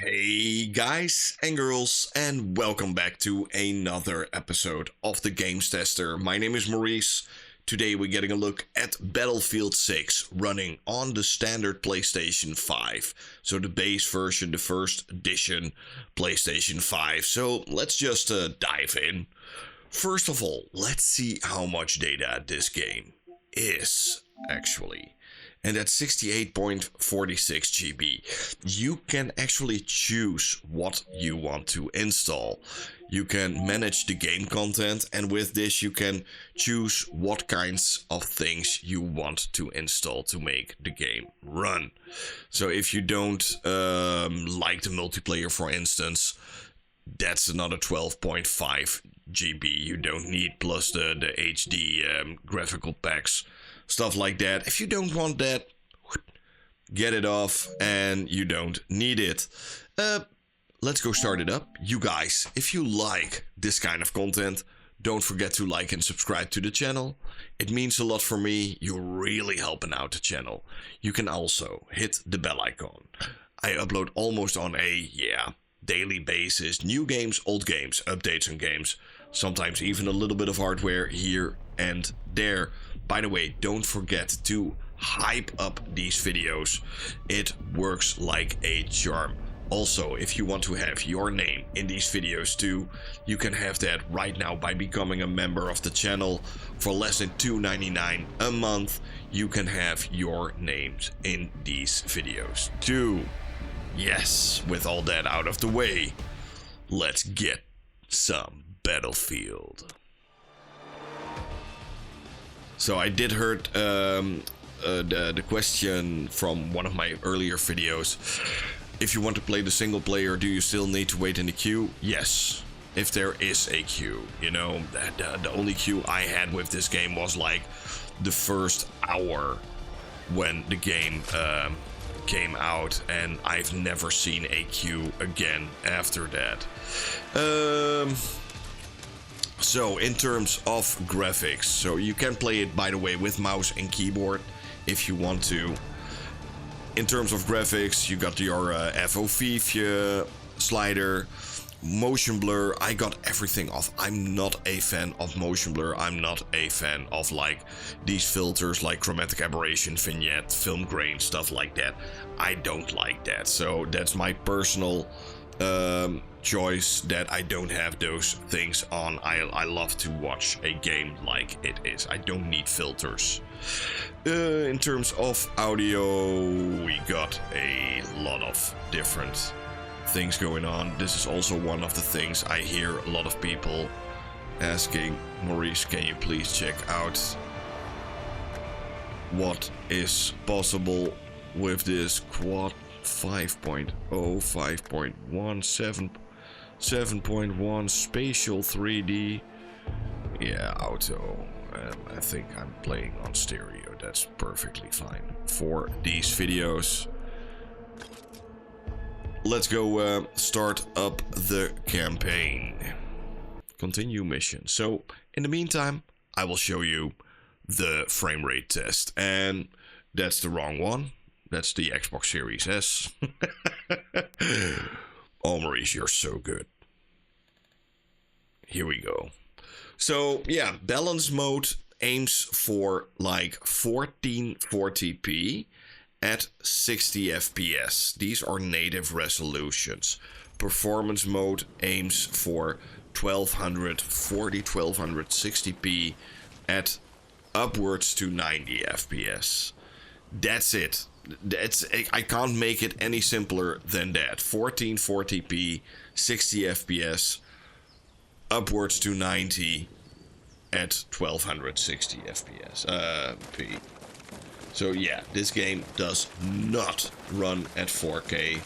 Hey guys and girls, and welcome back to another episode of the Games Tester. My name is Maurice. Today we're getting a look at Battlefield 6 running on the standard PlayStation 5. So the base version, the first edition PlayStation 5. So let's just dive in. First of all, let's see how much data this game is actually. And at 68.46 GB, you can actually choose what you want to install. You can manage the game content, and with this you can choose what kinds of things you want to install to make the game run. So if you don't like the multiplayer, for instance, that's another 12.5 GB you don't need, plus the HD graphical packs. Stuff like that. If you don't want that, get it off and you don't need it. Let's go start it up. You guys, if you like this kind of content, don't forget to like and subscribe to the channel. It means a lot for me. You're really helping out the channel. You can also hit the bell icon. I upload almost on a daily basis. New games, old games, updates on games. Sometimes even a little bit of hardware here and there. By the way, don't forget to hype up these videos. It works like a charm. Also, if you want to have your name in these videos too, you can have that right now by becoming a member of the channel. For less than $2.99 a month, you can have your names in these videos too. Yes, with all that out of the way, let's get some Battlefield. So I did heard the question from one of my earlier videos. If you want to play the single player, do you still need to wait in the queue? Yes, if there is a queue. You know, the only queue I had with this game was like the first hour when the game came out, and I've never seen a queue again after that. So in terms of graphics, so you can play it, by the way, with mouse and keyboard if you want to. In terms of graphics, you got your FOV slider, motion blur. I got everything off. I'm not a fan of motion blur. I'm not a fan of like these filters like chromatic aberration, vignette, film grain, stuff like that. I don't like that. So that's my personal choice, that I don't have those things on. I love to watch a game like it is. I don't need filters. In terms of audio, we got a lot of different things going on. This is also one of the things I hear a lot of people asking, Maurice, can you please check out what is possible with this quad 5.0, 5.1, 7.1 spatial 3D. Yeah, auto. I think I'm playing on stereo. That's perfectly fine for these videos. Let's go start up the campaign. Continue mission. So in the meantime, I will show you the frame rate test. And that's the wrong one. That's the Xbox Series S. Oh, Maurice, you're so good. Here we go. So, yeah, balance mode aims for like 1440p at 60 FPS. These are native resolutions. Performance mode aims for 1260p at upwards to 90 FPS. That's it. I can't make it any simpler than that. 1440p, 60 FPS, upwards to 90 at 1260 FPS. P. So yeah, this game does not run at 4K,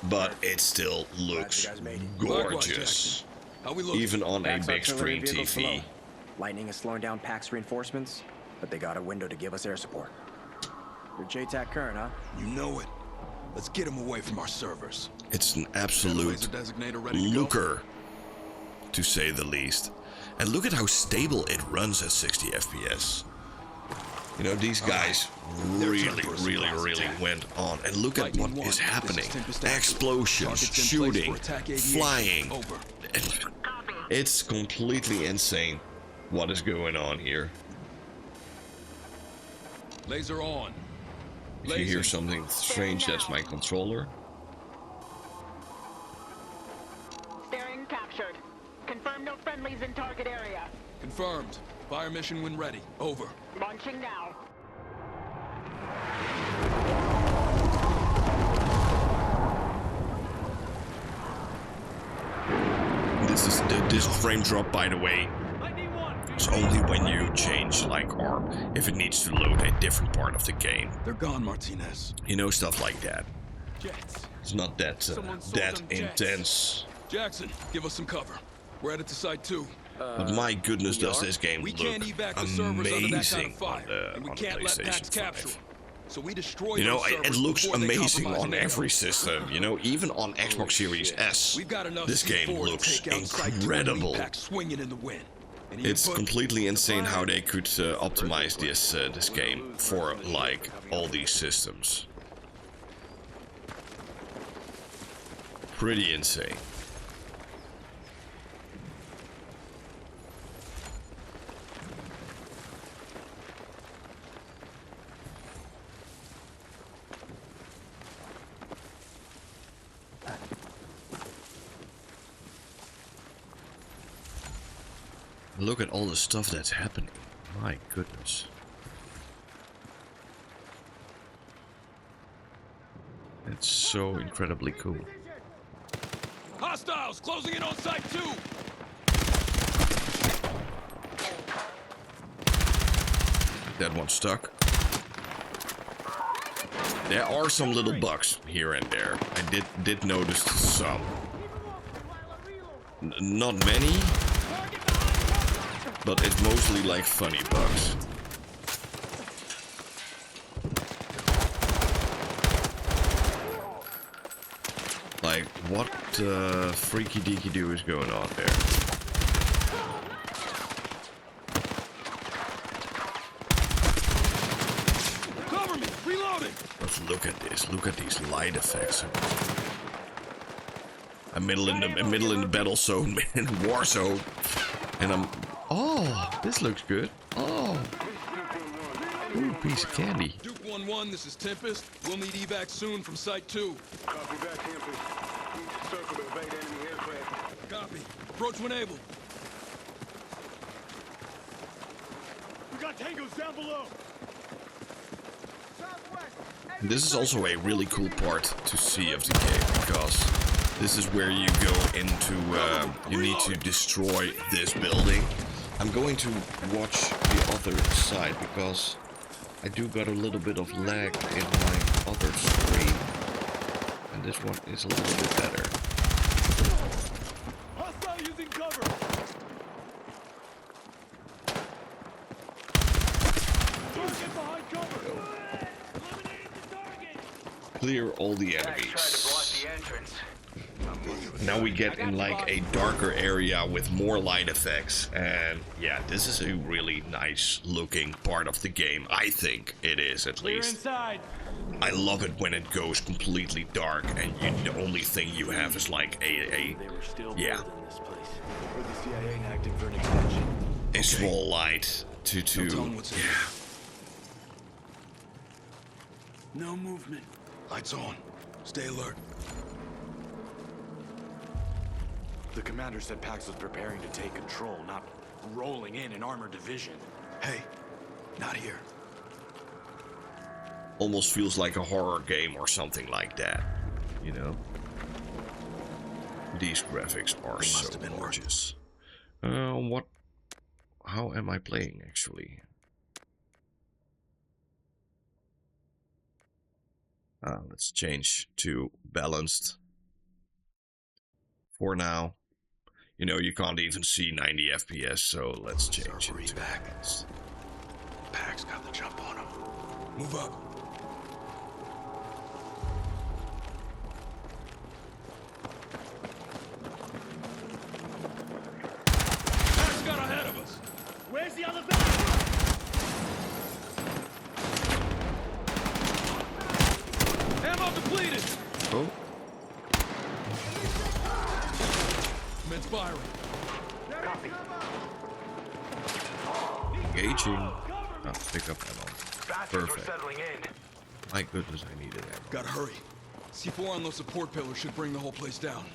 but it still looks gorgeous, even on a big screen TV. Lightning is slowing down PAX reinforcements, but they got a window to give us air support. You're JTAC current, huh? You know it. Let's get him away from our servers. It's an absolute looker, to say the least. And look at how stable it runs at 60 FPS. You know, these guys really went on. And look at what is happening. Explosions, shooting, flying. It's completely insane what is going on here. Laser on. If you hear something strange, that's my controller. Bearing captured. Confirm no friendlies in target area. Confirmed. Fire mission when ready. Over. Launching now. This frame drop, by the way, is only when you change, like, or if it needs to load a different part of the game. They're gone, Martinez. You know, stuff like that. Jets. It's not that intense. Jackson, give us some cover. We're headed to Site 2. But my goodness, does this game We look can't evac the servers under that kind amazing of fire, and we can't let PAX capture. So we destroy You know, those servers it looks before they amazing compromise on an every system. You know, even on Xbox Series S, We've got enough this game C4 to looks take out Site 2 and incredible. leave PAX swinging in the wind. And It's input- completely insane how they could optimize this game for like all these systems. Pretty insane. Look at all the stuff that's happening. My goodness. It's so incredibly cool. Hostiles closing in on Site 2. That one's stuck. There are some little bugs here and there. I did notice some. Not many, but it's mostly like funny bugs. Like, what freaky deaky do is going on there? Cover me, reloading. But look at this. Look at these light effects. I'm middle in the battle zone, in war zone, and I'm. Oh, this looks good. Oh, ooh, piece of candy. Duke 1-1, this is Tempest. We'll need evac soon from Site 2. Copy that, Tempest. Need to circle to evade enemy aircraft. Copy. Approach when able. We got tangos down below. This is also a really cool part to see of the game, because this is where you go into, you need to destroy this building. I'm going to watch the other side, because I do got a little bit of lag in my other screen. And this one is a little bit better. Hostile using cover. Target behind cover. Eliminated the target. Clear all the enemies. Now we get in like a darker area with more light effects, and yeah, this is a really nice looking part of the game. I think it is, at least. Inside. I love it when it goes completely dark and the only thing you have is like yeah, a small light to yeah. No movement. Lights on. Stay alert. The commander said Pax was preparing to take control, not rolling in an armored division. Hey, not here. Almost feels like a horror game or something like that, you know. These graphics are so gorgeous. How am I playing actually? Let's change to balanced for now. You know, you can't even see 90 FPS, so let's change it to balanced. Pax got the jump on him. Move up. Pax got ahead of us. Where's the other battle? Oh. Commence firing. Copy. Engaging. Oh, pick up ammo. Bastards were Perfect. settling in. My goodness, I needed ammo. Gotta hurry. C4 on those support pillars should bring the whole place down.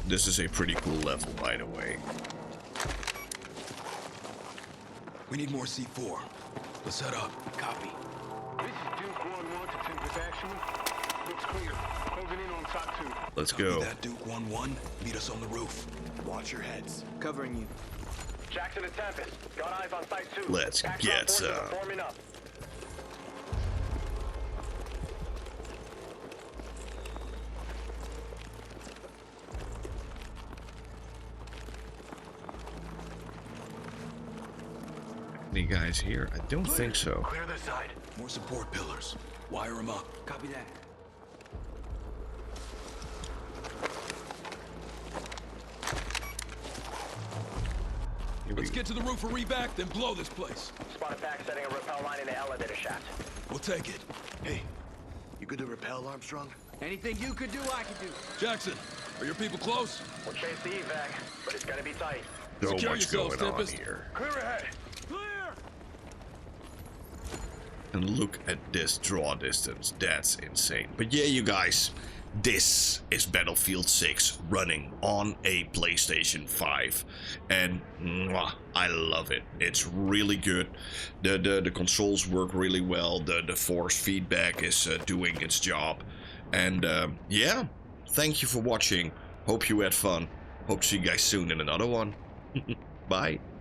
This is a pretty cool level, by the way. We need more C4. Let's head up. Copy. This is Duke 1-1 to Tempest Action. Looks clear. Closing in on top 2. Let's Copy go. that, Duke 1-1. Meet us on the roof. Watch your heads. Covering you. Jackson and Tempest. Got eyes on site 2. Let's get some. Forming up. Any guys here? I don't think so. Clear this side. More support pillars. Wire them up. Copy that. Here we Let's get to the roof for revac, then blow this place. Spot attack setting a rappel line in the elevator shaft. We'll take it. Hey, you good to repel, Armstrong? Anything you could do, I could do. Jackson, are your people close? We'll chase the evac, but it's gonna be tight. so Secure much yourselves, going on Tempest. here. Clear ahead. Clear! And look at this draw distance. That's insane. But yeah, you guys, this is Battlefield 6 running on a PlayStation 5. And mwah, I love it. It's really good. The controls work really well. The force feedback is doing its job. And yeah, thank you for watching. Hope you had fun. Hope to see you guys soon in another one. Bye.